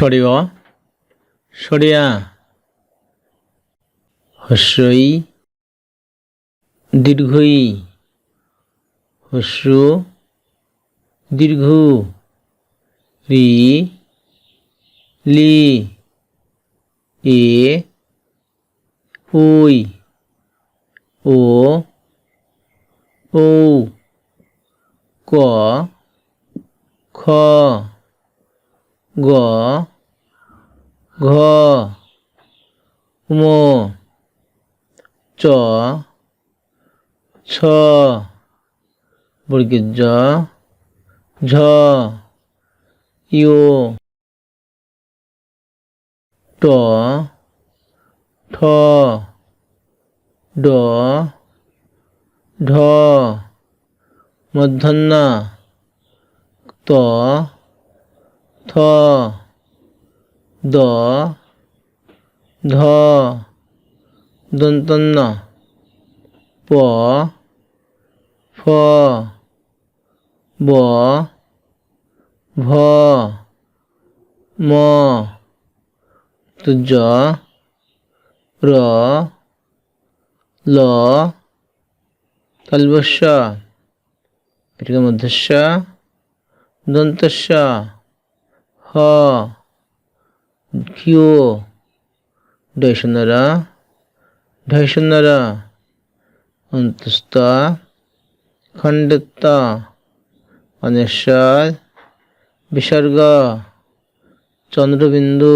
সরেয় সরেয়া হস্রই দীর্ঘই হস্র দীর্ঘ রি লি এ ওই ও ঔ ক খ গ ঘ ঙ চ ছ বর্গের জ ঝ ইয় ট ঠ ড ঢ মূর্ধন্য ত থ দ ধ দন্তন্য প ফ ব ভ ম জ র ল তালবস্য মধ্যস্য দন্তস্য হ কিউ ডয়শন্যরা ঢয়শন্যরা অন্তস্থ খণ্ডত্ব অনেশ্বর বিসর্গ চন্দ্রবিন্দু